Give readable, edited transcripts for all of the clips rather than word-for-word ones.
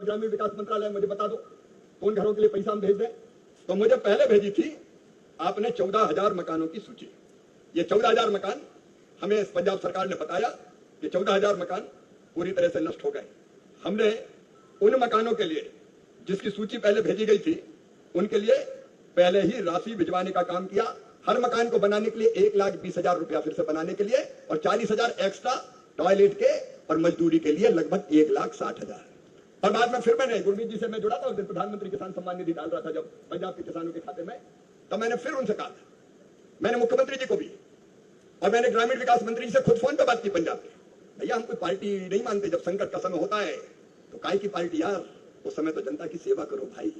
ग्रामीण विकास मंत्रालय, मुझे बता दो कौन घरों के लिए पैसा हम भेज दें। तो मुझे पहले भेजी थी आपने 14,000 मकानों की सूची। ये 14,000 मकान हमें पंजाब सरकार ने बताया कि 14,000 मकान पूरी तरह से नष्ट हो गए। हमने उन मकानों के लिए जिसकी सूची पहले भेजी गई थी उनके लिए पहले ही राशि भिजवाने का काम किया। हर मकान को बनाने के लिए 1,20,000 रुपया फिर से बनाने के लिए और 40,000 एक्स्ट्रा टॉयलेट के और मजदूरी के लिए लगभग 1,60,000। और बाद में फिर मैंने गुरमीत जी से मैं जुड़ा था उस दिन प्रधानमंत्री किसान सम्मान निधि डाल रहा था जब पंजाब के किसानों के खाते में, तब मैंने फिर उनसे कहा, मैंने मुख्यमंत्री जी को भी और मैंने ग्रामीण विकास मंत्री जी से खुद फोन पे बात की पंजाब के, भैया हम कोई पार्टी नहीं मानते, जब संकट का समय होता है तो काय की पार्टी यार, उस समय तो जनता की सेवा करो भाई,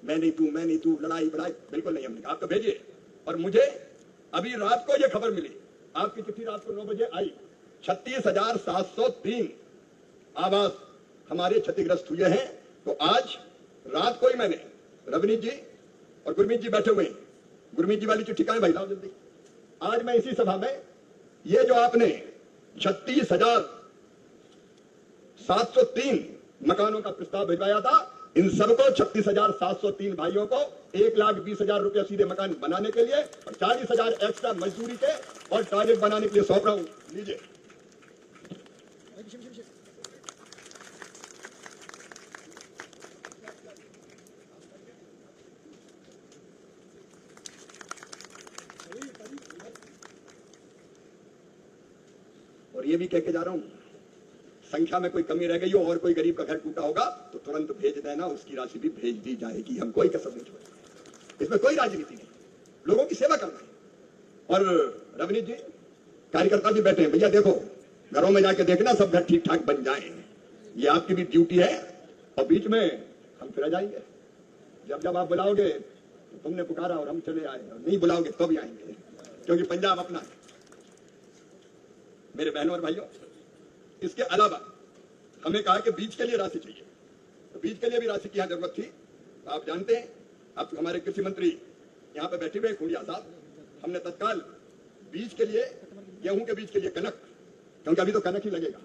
मैं नहीं तू लड़ाई बड़ाई बिल्कुल नहीं। हमने कहा आप तो भेजिए। और मुझे अभी रात को यह खबर मिली, आपकी चिट्ठी रात को 9 बजे आई, 36,703 आवास हमारे क्षतिग्रस्त हुए हैं। तो आज रात को ही मैंने रवनीत जी और गुरमीत जी बैठे हुए हैं, गुरमीत जी वाली चिट्ठी कहां है भाई साहब जल्दी। आज मैं इसी सभा में ये जो आपने 36,703 मकानों का प्रस्ताव भिजवाया था, इन सबको 36,703 भाइयों को 1,20,000 रुपया सीधे मकान बनाने के लिए और 40,000 एक्स्ट्रा मजदूरी के और टॉयलेट बनाने के लिए सौंप रहा हूं। लीजिए। और ये भी कह के जा रहा हूं, संख्या में कोई कमी रह गई हो और कोई गरीब का घर टूटा होगा तो तुरंत भेज देना, उसकी राशि भी भेज दी जाएगी। हम कोई कसर नहीं छोड़ेंगे, इसमें कोई राजनीति नहीं, लोगों की सेवा करना है। और रवनीत जी कार्यकर्ता भी बैठे हैं, भैया देखो घरों में जाके देखना सब घर ठीक ठाक बन जाए, ये आपकी भी ड्यूटी है। और बीच में हम फिर आ जाएंगे, जब जब आप बुलाओगे तो तुमने पुकारा और हम चले आए, और नहीं बुलाओगे तो भी आएंगे, क्योंकि पंजाब अपना है। मेरे बहनों और भाइयों, इसके अलावा हमें कहा कि बीज के लिए राशि चाहिए, तो बीज के लिए भी राशि की यहां जरूरत थी। तो आप जानते हैं, अब हमारे कृषि मंत्री यहां पे बैठे हुए खुड़िया साहब, हमने तत्काल बीज के लिए, गेहूं के बीज के लिए कनक, क्योंकि अभी तो कनक ही लगेगा,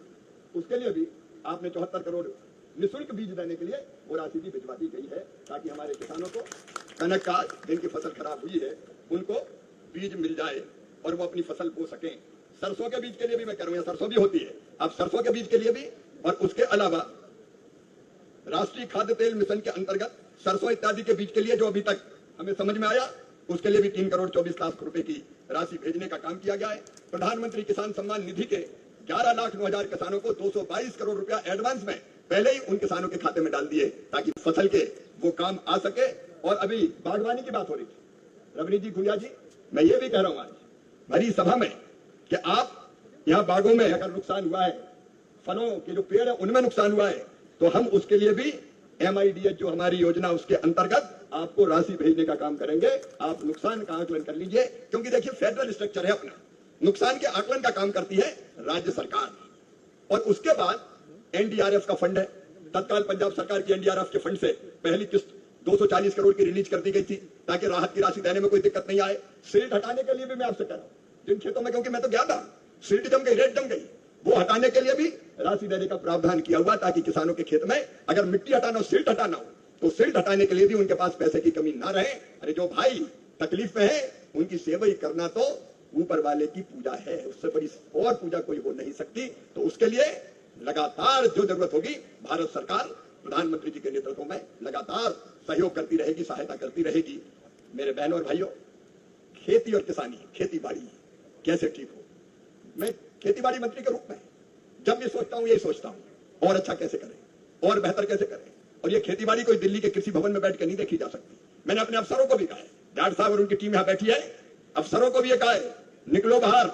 उसके लिए भी आपने 74 करोड़ निःशुल्क बीज देने के लिए वो राशि भी भिजवा दी गई है, ताकि हमारे किसानों को कनक का, जिनकी फसल खराब हुई है उनको बीज मिल जाए और वो अपनी फसल बो सकें। सरसों के बीज के लिए भी मैं कह रहा हूं, सरसों भी होती है, अब सरसों के बीज के लिए भी। और उसके अलावा राष्ट्रीय खाद्य तेल मिशन के अंतर्गत सरसों इत्यादि के बीज के लिए जो अभी तक हमें समझ में आया, उसके लिए भी 3 करोड़ 24 लाख रुपए की राशि भेजने का काम किया गया है। प्रधानमंत्री किसान सम्मान निधि के 11,09,000 किसानों को 222 करोड़ रुपया एडवांस में पहले ही उन किसानों के खाते में डाल दिए, ताकि फसल के वो काम आ सके। और अभी बागवानी की बात हो रही थी, रवनीत जी, गुड़िया जी, मैं ये भी कह रहा हूं आज भरी सभा में कि आप यहां बागों में अगर नुकसान हुआ है, फलों के जो पेड़ है उनमें नुकसान हुआ है, तो हम उसके लिए भी MIDH जो हमारी योजना, उसके अंतर्गत आपको राशि भेजने का काम करेंगे। आप नुकसान का आकलन कर लीजिए, क्योंकि देखिए फेडरल स्ट्रक्चर है अपना, नुकसान के आकलन का काम करती है राज्य सरकार। और उसके बाद NDRF का फंड है, तत्काल पंजाब सरकार की NDRF के फंड से पहली किस्त 240 करोड़ की रिलीज कर दी गई थी, ताकि राहत की राशि देने में कोई दिक्कत नहीं आए। सिल्ट हटाने के लिए भी मैं आपसे कह रहा हूं, जिन खेतों में, क्योंकि मैं तो गया था, सिल्ट जम गई, रेत जम गई, वो हटाने के लिए भी राशि देने का प्रावधान किया हुआ, ताकि किसानों के खेत में अगर मिट्टी हटाना हो, सिल्ट हटाना हो, तो सिल्ट हटाने के लिए भी उनके पास पैसे की कमी ना रहे। अरे जो भाई तकलीफ में है उनकी सेवा ही करना तो ऊपर वाले की पूजा है, उससे बड़ी और पूजा कोई हो नहीं सकती। तो उसके लिए लगातार जो जरूरत होगी, भारत सरकार प्रधानमंत्री जी के नेतृत्व में लगातार सहयोग करती रहेगी, सहायता करती रहेगी। मेरे बहनों और भाइयों, खेती और किसानी, खेती बाड़ी कैसे ठीक हो, मैं खेतीबाड़ी मंत्री के रूप में जब भी सोचता हूं, यही सोचता हूं और अच्छा कैसे करें और बेहतर कैसे करें। और ये खेतीबाड़ी कोई दिल्ली के कृषि भवन में बैठ कर नहीं देखी जा सकती। मैंने अपने अफसरों को भी कहा है, जाट साहब और उनकी टीम यहां बैठी है, अफसरों को भी ये कहा है, निकलो बाहर,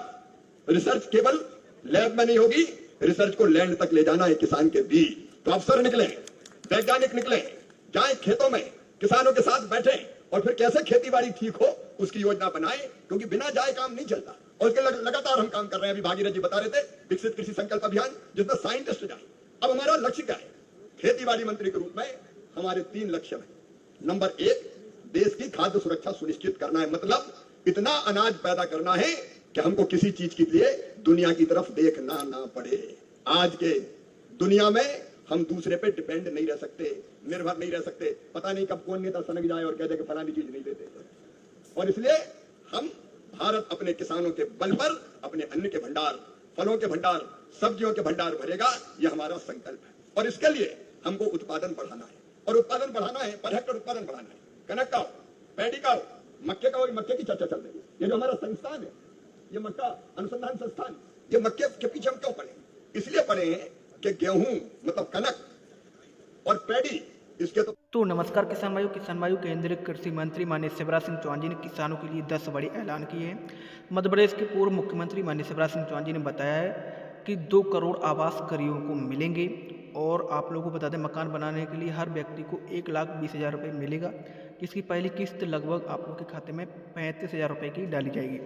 रिसर्च केवल लैब में नहीं होगी, रिसर्च को लैंड तक ले जाना है किसान के बीच। तो अफसर निकले, वैज्ञानिक निकले, जाए खेतों में किसानों के साथ बैठे और फिर कैसे खेतीबाड़ी ठीक हो उसकी योजना बनाए, क्योंकि बिना जाए काम नहीं चलता। और उसके लगातार हम काम कर रहे हैं। अभी भागीरथ जी बता रहे थे विकसित कृषि संकल्प अभियान, जिसमें साइंटिस्ट जाए। अब हमारा लक्ष्य क्या है? खेतीबाड़ी मंत्री के रूप में हमारे 3 लक्ष्य हैं। नंबर 1, देश की खाद्य सुरक्षा सुनिश्चित करना है, मतलब इतना अनाज पैदा करना है कि हमको किसी चीज के लिए दुनिया की तरफ देखना ना पड़े। आज के दुनिया में हम दूसरे पे डिपेंड नहीं रह सकते, निर्भर नहीं रह सकते। पता नहीं कब कौन नेता सनक जाए और कह दे कि फलानी चीज नहीं देते। और इसलिए हम भारत अपने किसानों के बल पर अपने अन्न के भंडार, फलों के भंडार, सब्जियों के भंडार भरेगा, यह हमारा संकल्प है। और इसके लिए हमको उत्पादन बढ़ाना है, और उत्पादन बढ़ाना है, पर हेक्टर उत्पादन बढ़ाना है। कनक का हो, पैडी का हो, मक्के का हो, मक्के की चर्चा चल रही है। ये जो हमारा संस्थान है, ये मक्का अनुसंधान संस्थान, ये मक्के के पीछे हम क्यों पड़े? इसलिए पड़े हैं कि गेहूं मतलब कनक और पैडी इसके तो नमस्कार किसान भाइयों, केंद्रीय कृषि मंत्री माननीय शिवराज सिंह चौहान जी ने किसानों के लिए 10 बड़े ऐलान किए हैं। मध्य प्रदेश के पूर्व मुख्यमंत्री माननीय शिवराज सिंह चौहान जी ने बताया है कि 2 करोड़ आवास गरीबों को मिलेंगे, और आप लोगों को बता दें मकान बनाने के लिए हर व्यक्ति को 1,20,000 रुपये मिलेगा, जिसकी पहली किस्त लगभग आप लोगों के खाते में 35,000 रुपये की डाली जाएगी।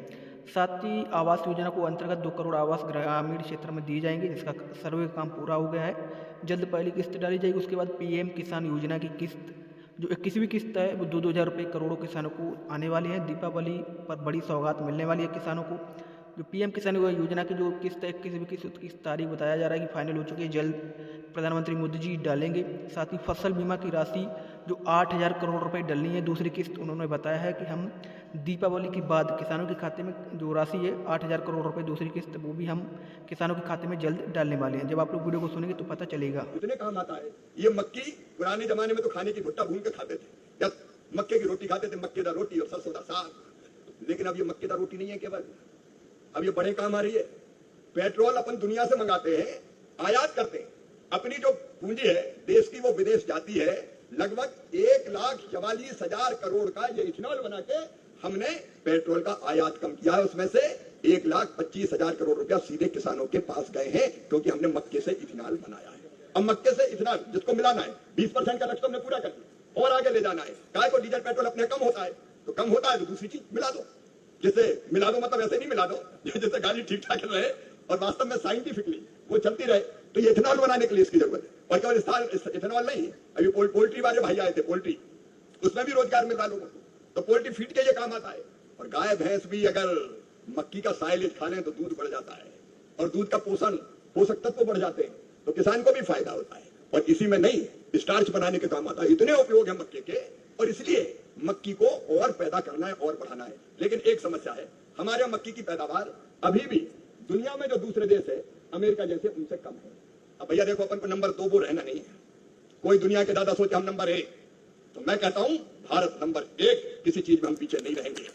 साथ ही आवास योजना को अंतर्गत 2 करोड़ आवास ग्रामीण क्षेत्र में दिए जाएंगे, जिसका सर्वे का काम पूरा हो गया है। जल्द पहली किस्त डाली जाएगी। उसके बाद पीएम किसान योजना की किस्त, जो 21वीं किस्त है, वो 2-2 हज़ार रुपये करोड़ों किसानों को आने वाली है। दीपावली पर बड़ी सौगात मिलने वाली है किसानों को। जो पीएम किसान योजना की जो किस्त है 21वीं किस्त, उसकी तारीख बताया जा रहा है कि फाइनल हो चुकी है, जल्द प्रधानमंत्री मोदी जी डालेंगे। साथ ही फसल बीमा की राशि जो 8,000 करोड़ रुपए डलनी है, दूसरी किस्त उन्होंने बताया है कि हम दीपावली के बाद किसानों के खाते में जो राशि है 8,000 करोड़ रुपए दूसरी किस्त, वो भी हम किसानों के खाते में जल्द डालने वाले हैं। जब आप लोग वीडियो को सुनेंगे तो पता चलेगा। इतने काम आता है। ये मक्की पुराने जमाने में तो खाने की भुट्टा भून के खाते थे, या मक्के की रोटी खाते थे, मक्केदार रोटी और सरसों का साग। लेकिन अब ये मक्केदार रोटी नहीं है केवल, अब ये बड़े काम आ रही है। पेट्रोल अपन दुनिया से मंगाते हैं, आयात करते हैं, अपनी जो पूंजी है देश की वो विदेश जाती है। लगभग 1,44,000 करोड़ का ये इथेनॉल बना के हमने पेट्रोल का आयात कम किया है। उसमें से 1,25,000 करोड़ रुपया सीधे किसानों के पास गए हैं, क्योंकि हमने मक्के से इथेनॉल बनाया है। अब मक्के से इथेनॉल जिसको मिलाना है, 20% का लक्ष्य हमने पूरा कर दिया, और आगे ले जाना है। काय को डीजल पेट्रोल अपने कम होता है, तो कम होता है तो दूसरी चीज मिला दो। जैसे मिला दो मतलब ऐसे नहीं मिला दो जैसे गाड़ी ठीक ठाक रहे और वास्तव में साइंटिफिकली वो चलती रहे। तो ये इथेनॉल बनाने के लिए इसकी जरूरत है। और केवल इथेनॉल नहीं, अभी पोल्ट्री वाले भाई आए थे, पोल्ट्री, उसमें भी रोजगार मिलता लोगों को, तो पोल्ट्री फीड के ये काम आता है। और गाय भैंस भी अगर मक्की का साइलेज खा लें तो दूध बढ़ जाता है, और दूध का पोषक तत्व बढ़ जाते हैं, तो किसान को भी फायदा होता है। और इसी में नहीं, स्टार्च बनाने के काम आता है। इतने उपयोग है मक्के के, और इसलिए मक्की को और पैदा करना है और बढ़ाना है। लेकिन एक समस्या है, हमारे मक्की की पैदावार अभी भी दुनिया में जो दूसरे देश है अमेरिका जैसे उनसे कम है। अब भैया देखो, अपन को नंबर 2 वो रहना नहीं है। कोई दुनिया के दादा सोचे हम नंबर 1, तो मैं कहता हूं भारत नंबर 1, किसी चीज में हम पीछे नहीं रहेंगे।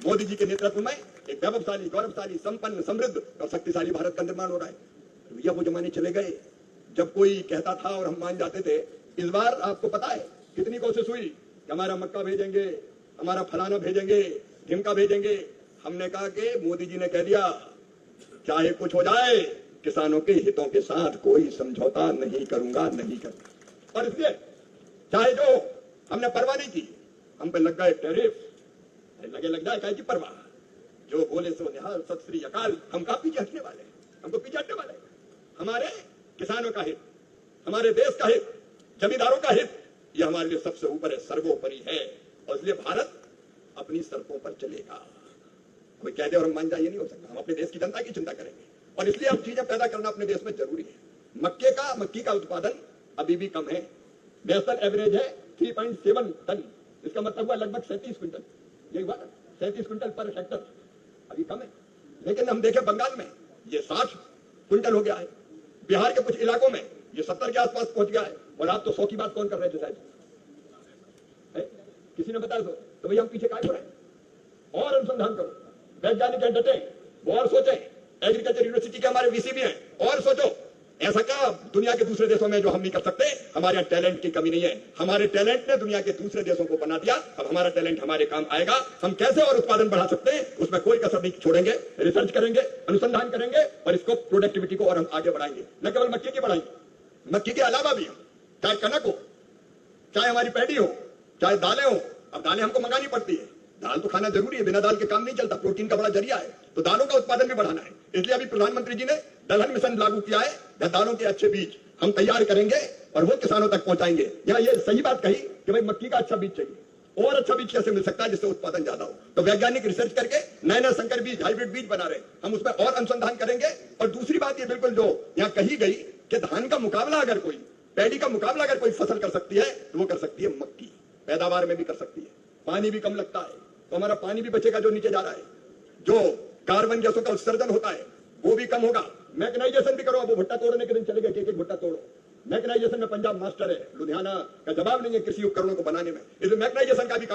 मोदी जी के नेतृत्व में एक वैभवशाली, गौरवशाली, संपन्न, समृद्ध और शक्तिशाली भारत का निर्माण हो रहा है। तो भैया वो जमाने चले गए जब कोई कहता था और हम मान जाते थे। इस बार आपको पता है कितनी कोशिश हुई कि हमारा मक्का भेजेंगे, हमारा फलाना भेजेंगे, ढिमका भेजेंगे। हमने कहा कि मोदी जी ने कह दिया चाहे कुछ हो जाए, किसानों के हितों के साथ कोई समझौता नहीं करूंगा, नहीं करूंगा। और इसलिए चाहे जो हमने परवाह नहीं की, हम पे लग गए टैरिफ, लग जाए काय की परवाह, जो बोले सो निहाल, सत श्री अकाल। हम कहा पीछे हटने वाले, हमको पीछे हटने वाले। हमारे किसानों का हित, हमारे देश का हित, जमींदारों का हित, यह हमारे लिए सबसे ऊपर है, सर्वोपरि है। और इसलिए भारत अपनी सड़कों पर चलेगा। कोई कह दे और हम मान जाए, ये नहीं हो सकता। हम अपने देश की जनता की चिंता करेंगे, और इसलिए अब चीजें पैदा करना अपने देश में जरूरी है। मक्की का उत्पादन अभी भी कम है। नेशनल एवरेज है 3.7 टन, इसका मतलब हुआ लगभग 37 क्विंटल। यही हुआ 37 क्विंटल पर हेक्टर, अभी कम है। लेकिन हम देखें बंगाल में ये 60 क्विंटल हो गया है, बिहार के कुछ इलाकों में ये 70 के आसपास पहुंच गया है। और आप तो 100 की बात कौन कर रहे थे शायद, किसी ने बताया तो भैया हम पीछे काय हो रहे हैं। और अनुसंधान करो, वैज्ञानिक डटे, वो और सोचे। एग्रीकल्चर यूनिवर्सिटी के हमारे वीसी भी हैं, और सोचो। ऐसा क्या दुनिया के दूसरे देशों में जो हम नहीं कर सकते? हमारे यहाँ टैलेंट की कमी नहीं है। हमारे टैलेंट ने दुनिया के दूसरे देशों को बना दिया। अब हमारा टैलेंट हमारे काम आएगा। हम कैसे और उत्पादन बढ़ा सकते हैं, उसमें कोई कसर नहीं छोड़ेंगे। रिसर्च करेंगे, अनुसंधान करेंगे, और इसको प्रोडक्टिविटी को और हम आगे बढ़ाएंगे। न केवल मक्की की बढ़ाएंगे, मक्की के अलावा भी चाहे कनक हो, चाहे हमारी पैडी हो, चाहे दालें हो। अब दालें हमको मंगानी पड़ती है, दाल तो खाना जरूरी है, बिना दाल के काम नहीं चलता। प्रोटीन का बड़ा जरिया है, तो दालों का उत्पादन भी बढ़ाना है। इसलिए अभी प्रधानमंत्री जी ने दलहन मिशन लागू किया है। दालों के अच्छे बीज हम तैयार करेंगे और वो किसानों तक पहुंचाएंगे। यहाँ ये सही बात कही कि भाई मक्की का अच्छा बीज चाहिए, और अच्छा बीज कैसे मिल सकता है जिससे उत्पादन ज्यादा हो? तो वैज्ञानिक रिसर्च करके नए नए संकर बीज, हाइब्रिड बीज बना रहे, हम उसमें और अनुसंधान करेंगे। और दूसरी बात ये बिल्कुल जो यहाँ कही गई कि धान का मुकाबला अगर कोई पैडी का मुकाबला अगर कोई फसल कर सकती है तो वो कर सकती है मक्की। पैदावार में भी कर सकती है, पानी भी कम लगता है तो हमारा पानी भी बचेगा जो नीचे जा रहा है, जो कार्बन गैसों का उत्सर्जन होता है वो भी कम होगा। मैकेनाइजेशन भी करो, अब वो भुट्टा तोड़ने के दिन चले गए, एक भुट्टा तोड़ो। मैकेनाइजेशन में पंजाब मास्टर है, लुधियाना का जवाब नहीं है कृषि उपकरणों को बनाने में, इसलिए मैकेनाइजेशन का भी